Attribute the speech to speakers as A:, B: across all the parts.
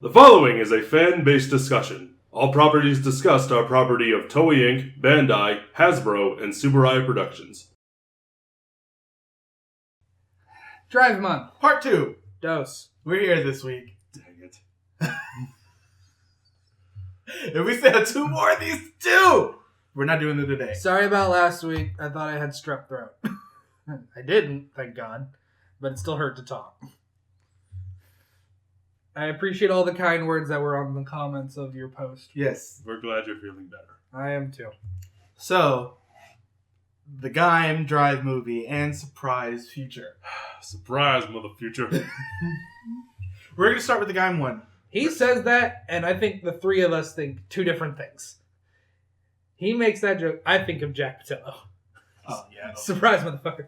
A: The following is a fan-based discussion. All properties discussed are property of Toei Inc., Bandai, Hasbro, and Subaru Productions.
B: Drive Month.
C: Part 2.
B: Dose.
C: We're here this week.
A: Dang it.
C: If we still have 2 more of these 2, we're not doing it today.
B: Sorry about last week. I thought I had strep throat. I didn't, thank God. But it still hurt to talk. I appreciate all the kind words that were on the comments of your post.
C: Yes.
A: We're glad you're feeling better.
B: I am too.
C: So, the Gaim Drive movie and surprise future.
A: Surprise, mother future.
C: We're going to start with the Gaim one.
B: He says that, and I think the three of us think two different things. He makes that joke. I think of Jack Patillo.
C: Oh, yeah.
B: Surprise, motherfucker.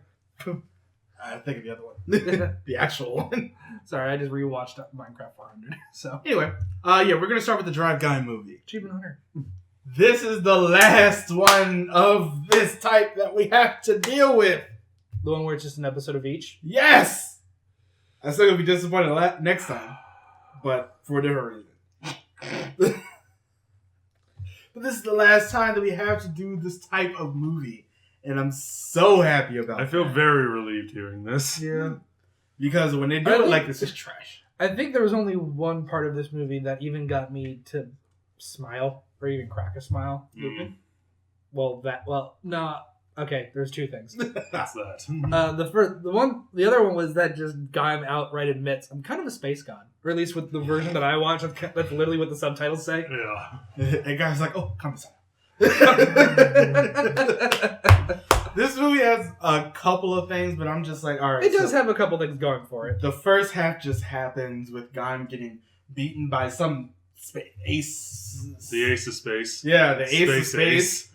C: I think of the other one. The actual one.
B: Sorry, I just rewatched Minecraft 400. So
C: Anyway, we're going to start with the Drive Gaim movie.
B: Achievement Hunter.
C: This is the last one of this type that we have to deal with.
B: The one where it's just an episode of each.
C: Yes! I'm still going to be disappointed next time, but for a different reason. But this is the last time that we have to do this type of movie, and I'm so happy about it.
A: I feel very relieved hearing this.
B: Yeah.
C: Because when they do it like this, it's trash.
B: I think there was only one part of this movie that even got me to smile, or even crack a smile.
A: Mm.
B: No. Okay, there's two things.
A: That's that.
B: The other one was that just Gaim outright admits I'm kind of a space god, or at least with the version that I watch, that's literally what the subtitles say.
A: Yeah.
C: And guys like, oh, come on. This movie has a couple of things, but I'm just like, all right.
B: It does have a couple things going for it.
C: The first half just happens with Gaim getting beaten by some ace.
A: The ace of space.
C: Yeah, the ace of
A: Space
C: space.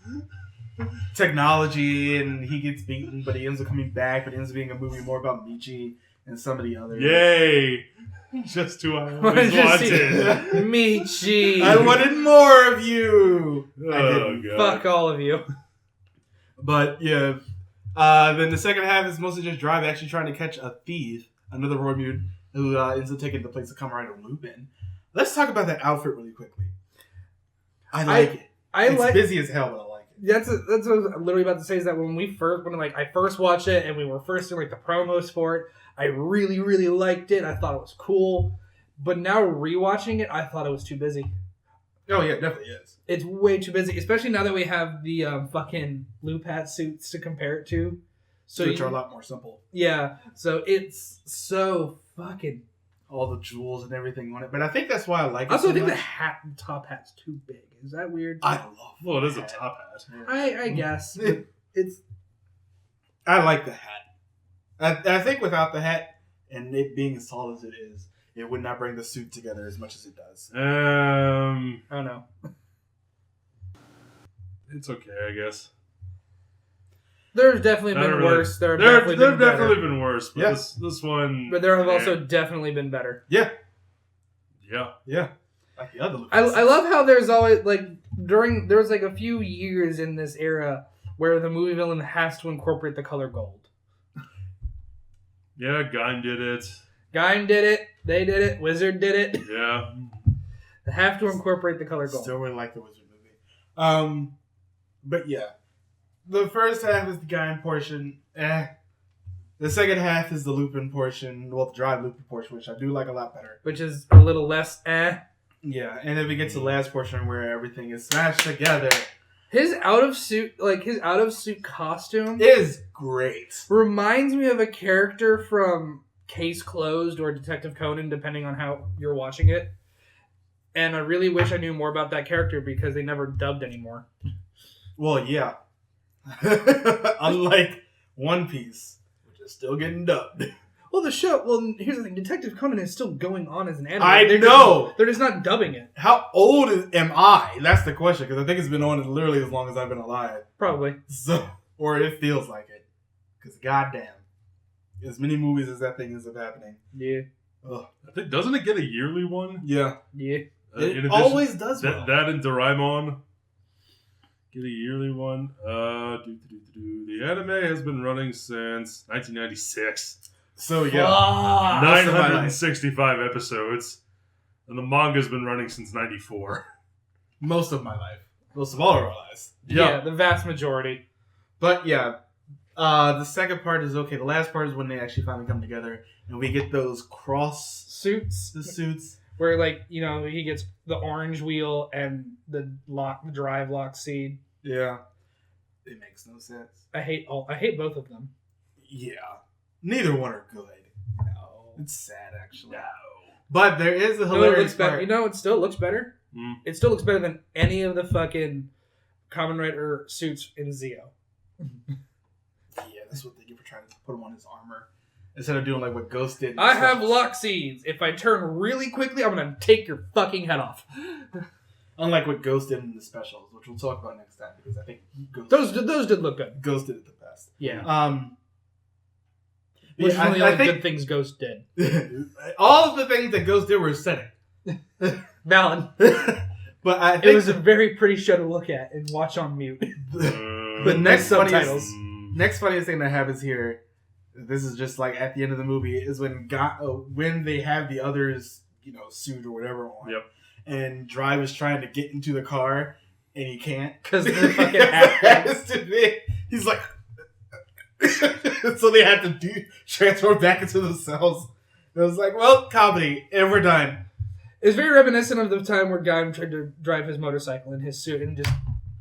C: Technology, and he gets beaten, but he ends up coming back, but it ends up being a movie more about Michi and some of the others.
A: Yay! Just who I always wanted.
B: Michi!
C: I wanted more of you! I
A: Oh,
C: didn't.
A: God.
B: Fuck all of you.
C: But, yeah. Then the second half is mostly just Drive actually trying to catch a thief, another Roy Mute, who ends up taking the place of Kamen Rider Lupin. Let's talk about that outfit really quickly. I like it. It's busy as hell, but I like it.
B: That's what I was literally about to say, is that when I first watched it and we were first doing the promos for it, I really, really liked it. I thought it was cool. But now rewatching it, I thought it was too busy.
C: Oh yeah, it definitely is.
B: It's way too busy, especially now that we have the fucking loop hat suits to compare it to.
C: Which are a lot more simple.
B: Yeah, so it's so fucking...
C: All the jewels and everything on it. But I think that's why I like it
B: Also,
C: so
B: I think
C: much.
B: the top hat's too big. Is that weird?
C: I love
A: Well, it is a
C: hat.
A: top hat.
B: I guess. But it's...
C: I like the hat. I think without the hat, and it being as tall as it is, it would not bring the suit together as much as it does.
B: I don't know.
A: It's okay, I guess.
B: There's definitely been worse. There have
A: definitely been worse, but
C: Yeah.
A: this one...
B: But there have also definitely been better.
C: Yeah.
A: Yeah.
C: Yeah. Like the other
B: I love how there's always, there was a few years in this era where the movie villain has to incorporate the color gold.
A: Yeah, Gaim did it.
B: Gaim did it. They did it. Wizard did it.
A: Yeah.
B: They have to incorporate the color gold.
C: Still really like the Wizard movie. But yeah. The first half is the Gaim portion. The second half is the Lupin portion. Well, the Drive Lupin portion, which I do like a lot better.
B: Which is a little less
C: Yeah, and then we get to the last portion where everything is smashed together.
B: His out of suit costume
C: Is great.
B: reminds me of a character from Case Closed or Detective Conan, depending on how you're watching it. And I really wish I knew more about that character because they never dubbed anymore.
C: Well, yeah. Unlike One Piece, which is still getting dubbed.
B: Well, here's the thing. Detective Conan is still going on as an anime.
C: I know!
B: They're just not dubbing it.
C: How old am I? That's the question, because I think it's been on literally as long as I've been alive.
B: Probably.
C: So, or it feels like it. Because goddamn. As many movies as that thing ends up happening.
B: Yeah.
C: Ugh.
A: I think, doesn't it get a yearly one?
C: Yeah.
B: Yeah.
C: It always does well.
A: That and Doraemon get a yearly one. The anime has been running since 1996.
C: So, yeah.
A: 965 episodes. And the manga's been running since 94.
C: Most of my life. Most of all of our lives.
B: Yeah, the vast majority.
C: But yeah, the second part is okay. The last part is when they actually finally come together and we get those
B: Suits.
C: the suits.
B: Where, like, you know, he gets the orange wheel and the drive lock seed.
C: Yeah. It makes no sense.
B: I hate both of them.
C: Yeah. Neither one are good.
B: No.
C: It's sad, actually. No. But there is a hilarious part.
B: You know, it still looks better.
A: Mm.
B: It still looks better than any of the fucking Kamen Rider suits in Zeo.
C: Yeah, that's what they do for trying to put him on his armor. Instead of doing like what Ghost did.
B: I have lock seeds. If I turn really quickly, I'm going to take your fucking head off.
C: Unlike what Ghost did in the specials, which we'll talk about next time, because I think
B: Those did look good.
C: Ghost did it the best.
B: Yeah.
C: Yeah,
B: Which is one of the
C: I
B: only
C: think
B: good things Ghost did.
C: all of the things that Ghost did were aesthetic.
B: Valid.
C: But I think
B: It was a very pretty show to look at and watch on mute.
C: the next
B: subtitles.
C: funniest thing that happens here, this is just like at the end of the movie, is when they have the others, you know, suit or whatever on.
A: Yep.
C: And Drive is trying to get into the car and he can't
B: Because they're fucking actors.
C: He's like, so they had to transform back into themselves. It was like, well, comedy, and we're done.
B: It's very reminiscent of the time where Gaim tried to drive his motorcycle in his suit and just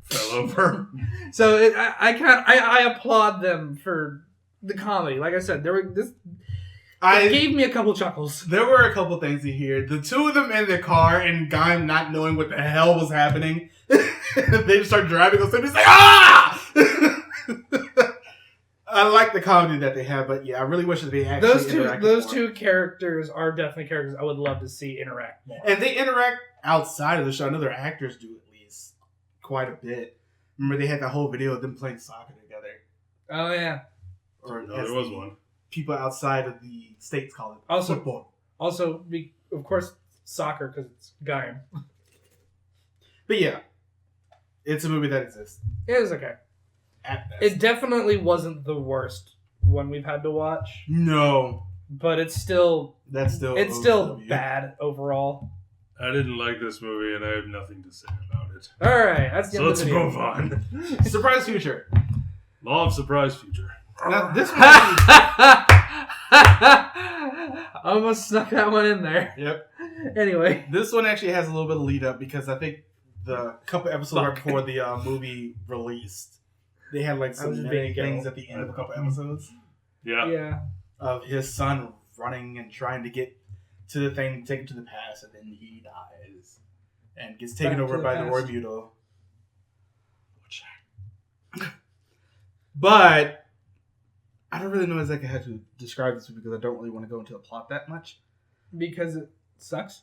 A: Fell over.
B: So I applaud them for the comedy. Like I said, it gave me a couple chuckles.
C: There were a couple things to hear. The two of them in the car and Gaim not knowing what the hell was happening. They just start driving on something. He's like, ah! I like the comedy that they have, but yeah, I really wish that they actually interacted
B: those
C: more.
B: two characters are definitely characters I would love to see interact more.
C: And they interact outside of the show. I know their actors do at least quite a bit. Remember they had that whole video of them playing soccer together.
B: Oh yeah.
C: Or
A: No, there was one.
C: People outside of the states call it
B: Also,
C: football.
B: Also, of course, soccer because it's Gaim.
C: But yeah, it's a movie that exists.
B: It was okay.
C: At best.
B: It definitely wasn't the worst one we've had to watch,
C: No,
B: but it's still
C: that's still OW.
B: bad overall.
A: I didn't like this movie, and I have nothing to say about it.
B: All right, that's the
A: So
B: end
A: let's
B: of the video.
A: move on.
C: Surprise future.
A: Law of surprise future.
C: Now, this movie.
B: Almost snuck that one in there.
C: Yep.
B: Anyway,
C: This one actually has a little bit of lead up because I think the couple episodes right
B: Fuck.
C: before the movie released, they had like
B: I
C: some
B: was just
C: many
B: being
C: things
B: ghetto.
C: at the end of a couple episodes
A: Yeah.
B: yeah.
C: of his son running and trying to get to the thing, take it to the past, and then he dies and gets taken
B: Back
C: over
B: to the
C: by the
B: past.
C: War Muto. But I don't really know exactly how to describe this because I don't really want to go into the plot that much.
B: Because it sucks.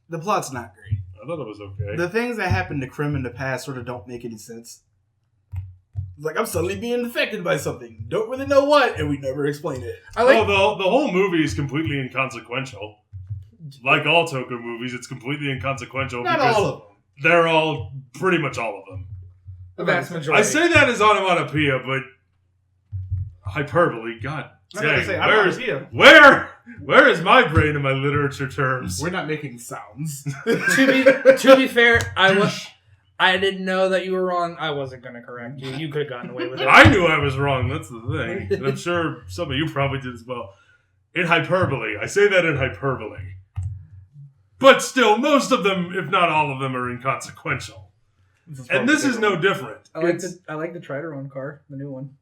C: The plot's not great.
A: I thought it was okay.
C: The things that happened to Krim in the past sort of don't make any sense. It's like, I'm suddenly being affected by something. Don't really know what, and we never explain it.
B: I like.
A: the whole movie is completely inconsequential. Like all Toku movies, it's completely inconsequential
C: Not
A: because
C: all of them.
A: they're all, pretty much all of them.
B: the vast majority.
A: I say that as onomatopoeia, but hyperbole, god
C: I'm gonna
A: dang.
C: say, I'm not here.
A: Where is my brain in my literature terms?
C: We're not making sounds.
B: to be fair, I didn't know that you were wrong. I wasn't going to correct you. You could have gotten away with it.
A: I knew I was wrong, that's the thing. And I'm sure some of you probably did as well. In hyperbole. I say that in hyperbole. But still, most of them, if not all of them, are inconsequential. And this is no different.
B: I like the Trideron car, the new one.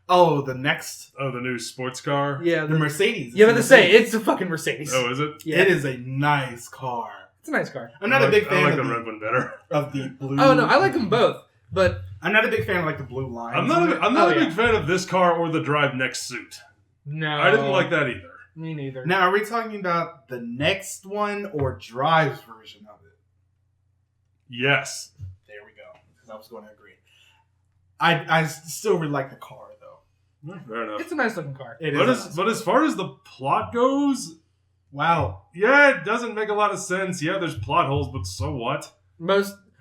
C: Oh, the next.
A: Oh, the new sports car?
B: Yeah,
C: The Mercedes.
B: you have to say it's a fucking Mercedes.
A: Oh, is it?
B: Yeah,
C: It is a nice car.
B: it's a nice car.
C: I'm not a big
A: I
C: fan
A: like
C: of
A: the
C: the
A: red one better.
C: blue.
B: Oh no, I like them both, but
C: I'm not a big fan of like the blue lines.
A: I'm not a
B: yeah.
A: big fan of this car or the Drive Next suit.
B: no,
A: I didn't like that either.
B: Me neither.
C: Now, are we talking about the next one or Drive's version of it?
A: Yes.
C: There we go. Because I was going to agree. I still really like the car, though.
A: Fair enough.
B: It's a nice looking car.
C: It
A: But
C: is.
A: as, but as far as the plot goes,
C: Wow.
A: yeah, it doesn't make a lot of sense. Yeah, there's plot holes, but so what?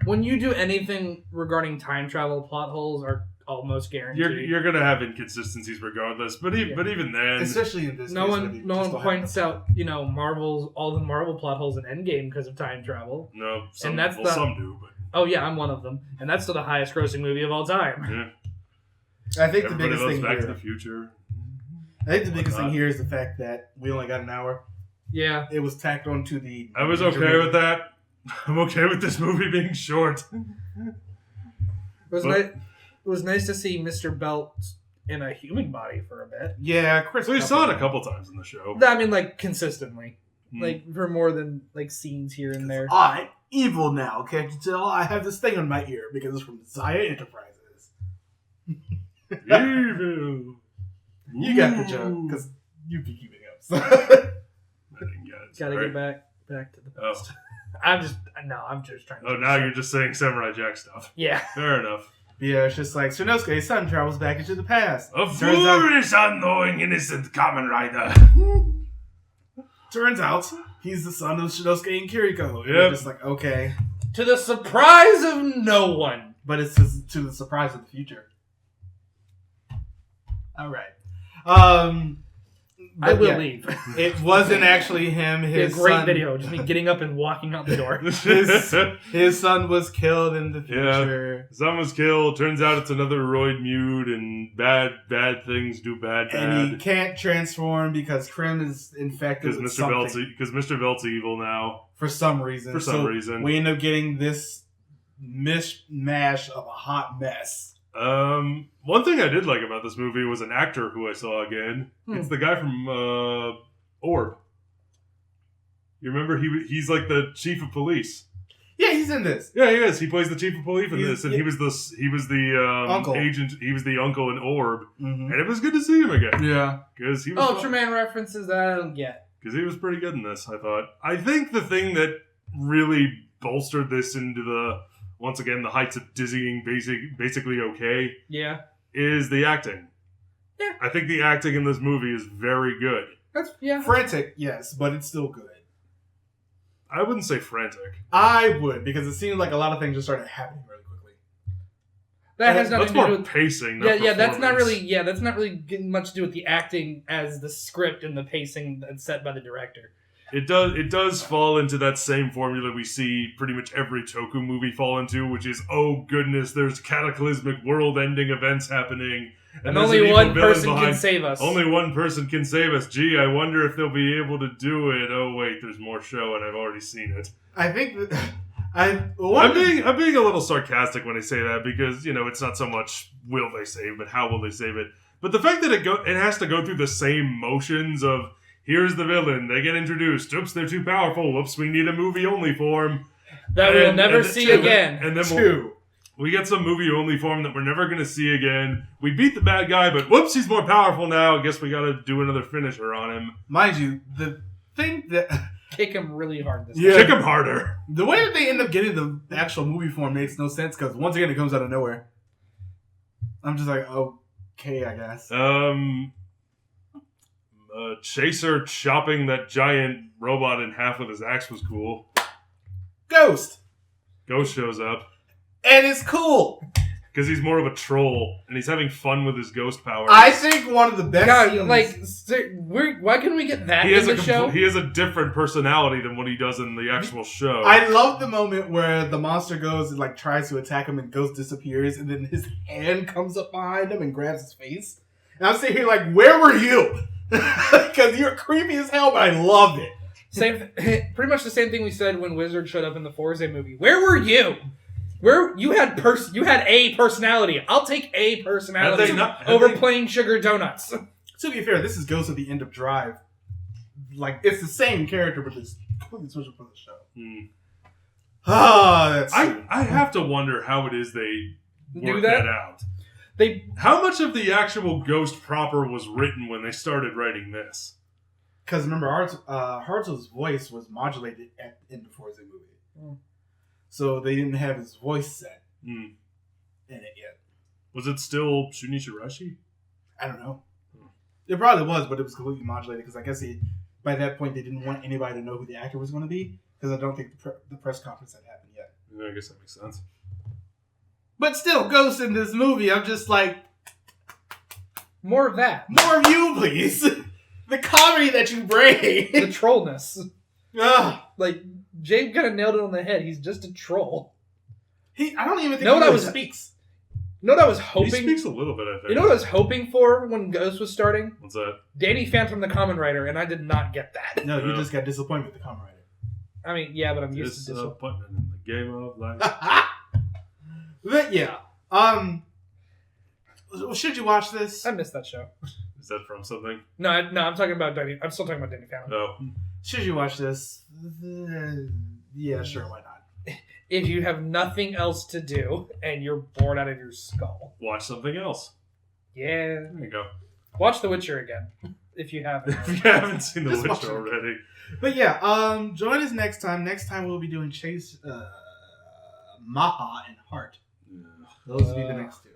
B: When you do anything regarding time travel, plot holes are almost guaranteed.
A: You're gonna have inconsistencies regardless, but even then,
C: especially in this.
B: No
C: case,
B: one points out, all the Marvel plot holes in Endgame because of time travel.
A: No, some do, but
B: oh yeah, I'm one of them, and that's still the highest grossing movie of all time.
A: Yeah.
C: I think
A: Everybody
C: the biggest
A: loves
C: thing
A: Back
C: here.
A: to the Future.
C: I think the biggest thing here is the fact that we only got an hour.
B: Yeah,
C: It was tacked onto the.
A: I was okay with that. I'm okay with this movie being short.
B: it was nice to see Mr. Belt in a human body for a bit.
C: Yeah, Chris.
A: So we saw it a couple times in the show.
B: I mean, like consistently,
A: Hmm.
B: like for more than like scenes here and there.
C: I'm evil now. Can't you tell? I have this thing on my ear because it's from Zaya Enterprises.
A: Evil.
C: You got the joke because you be keeping up. So.
A: I didn't get it.
B: Gotta
A: Sorry.
B: get back to the
A: Oh.
B: past. I'm just trying to.
A: Oh, now you're just saying Samurai Jack stuff.
B: Yeah.
A: Fair enough.
C: Yeah, it's just like Tsunosuke's son travels back into the past.
A: A
C: Turns out-
A: foolish, unknowing, innocent Kamen Rider.
C: Turns out he's the son of Shinosuke and Kiriko. And
A: Yep.
C: you're just like, okay.
B: To the surprise of no one.
C: But it's just to the surprise of the future. Alright.
B: I will leave.
C: It wasn't actually him.
B: It'd be a
C: His
B: great
C: son,
B: video, just me getting up and walking out the door.
C: His son was killed in the future.
A: Son was killed. Turns out it's another roid mute, and bad things do bad.
C: And he can't transform because Krim is infected with something.
A: Because Mr. Belt's evil now.
C: For some reason.
A: For some reason.
C: We end up getting this mishmash of a hot mess.
A: One thing I did like about this movie was an actor who I saw again. It's the guy from Orb. You remember he's like the chief of police.
C: Yeah, he's in this.
A: Yeah, he is. He plays the chief of police in this, and he was the
C: Uncle.
A: agent. He was the uncle in Orb,
C: Mm-hmm.
A: and it was good to see him again.
C: Yeah.
A: Because he was
B: Ultraman references that I don't get.
A: because he was pretty good in this. I thought. I think the thing that really bolstered this into the once again the heights of dizzying, basically okay,
B: Yeah.
A: is the acting.
B: Yeah.
A: I think the acting in this movie is very good.
B: Yeah.
C: Frantic, yes, but it's still good.
A: I wouldn't say frantic.
C: I would, because it seemed like a lot of things just started happening really quickly.
B: That has
A: That's
B: nothing to do
A: more
B: with
A: pacing. Not
B: yeah, that's not
A: performance.
B: really that's not really getting much to do with the acting as the script and the pacing that's set by the director.
A: It does fall into that same formula we see pretty much every Toku movie fall into, which is, oh goodness, there's cataclysmic world-ending events happening.
B: And
A: there's
B: only
A: an evil
B: one
A: villain
B: person can
A: behind-
B: save us.
A: Only one person can save us. Gee, I wonder if they'll be able to do it. Oh wait, there's more show and I've already seen it.
C: I think that
A: I'm being a little sarcastic when I say that because, it's not so much will they save, but how will they save it. But the fact that it has to go through the same motions of here's the villain, they get introduced, oops, they're too powerful, whoops, we need a movie-only form.
B: That we'll never see again.
A: And then we get some movie-only form that we're never going to see again. We beat the bad guy, but whoops, he's more powerful now. I guess we got to do another finisher on him.
C: Mind you, the thing that...
B: Kick him really hard this
C: Yeah.
A: Kick him harder.
C: The way that they end up getting the actual movie form makes no sense, because once again, it comes out of nowhere. I'm just like, okay, I guess.
A: Chaser chopping that giant robot in half with his axe was cool.
C: Ghost!
A: Ghost shows up.
C: And it's cool!
A: Because he's more of a troll, and he's having fun with his ghost powers.
C: I think one of the best
B: God,
C: scenes...
B: why can we get that
A: he
B: in
A: has
B: the show?
A: He has a different personality than what he does in the actual show.
C: I love the moment where the monster goes and tries to attack him and Ghost disappears and then his hand comes up behind him and grabs his face. And I'm sitting here where were you? Because you're creepy as hell, but I love it.
B: Pretty much the same thing we said when Wizard showed up in the Forza movie. Where were you? Where you had a personality. I'll take a personality over plain sugar donuts.
C: To be fair, this is Ghost at the end of Drive. It's the same character, but it's completely switched for the show. That's
A: I have to wonder how it is they
B: Do
A: work
B: that?
A: that out.
B: How
A: much of the actual Ghost proper was written when they started writing this?
C: Because remember, Hartzell's voice was modulated in the Forza movie. So they didn't have his voice set in it yet.
A: Was it still Shunichi Rashi?
C: I don't know. It probably was, but it was completely modulated because I guess by that point they didn't want anybody to know who the actor was going to be because I don't think the press conference had happened yet.
A: Yeah, I guess that makes sense.
C: But still, Ghost in this movie, I'm just like,
B: More of that.
C: more of you, please. The comedy that you bring.
B: The trollness.
C: Ugh.
B: Like, Jake kind of nailed it on the head. He's just a troll.
C: I don't even think
B: No,
C: he
B: that
C: really
B: was-
C: speaks.
B: You know what I was
A: He
B: hoping?
A: speaks a little bit, I think.
B: You know what I was hoping for when Ghost was starting?
A: What's that?
B: Danny Phantom from the Kamen Rider, and I did not get that.
C: No, you
A: Yeah.
C: just got disappointed with the Kamen Rider.
B: I mean, yeah, but I'm used to disappointment.
A: Disappointment in the game of life.
C: But yeah, should you watch this?
B: I missed that show.
A: Is that from something?
B: No, I'm talking about Danny. I'm still talking about Danny Phantom.
A: No.
C: Should you watch this? Yeah, sure, why not?
B: If you have nothing else to do and you're bored out of your skull,
A: Watch something else.
B: yeah,
A: There you go.
B: watch The Witcher again if you haven't.
A: If you haven't seen The
C: Just watch
A: Witcher
C: it.
A: already.
C: But yeah, join us next time. Next time we'll be doing Chase, Maha, and Heart. Those will be the next two.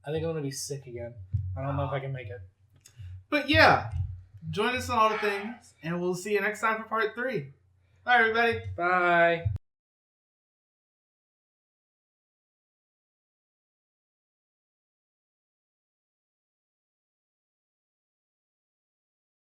B: I think I'm gonna be sick again. I don't know if I can make it.
C: But yeah, join us on all the things, and we'll see you next time for part 3. Bye, everybody.
B: Bye.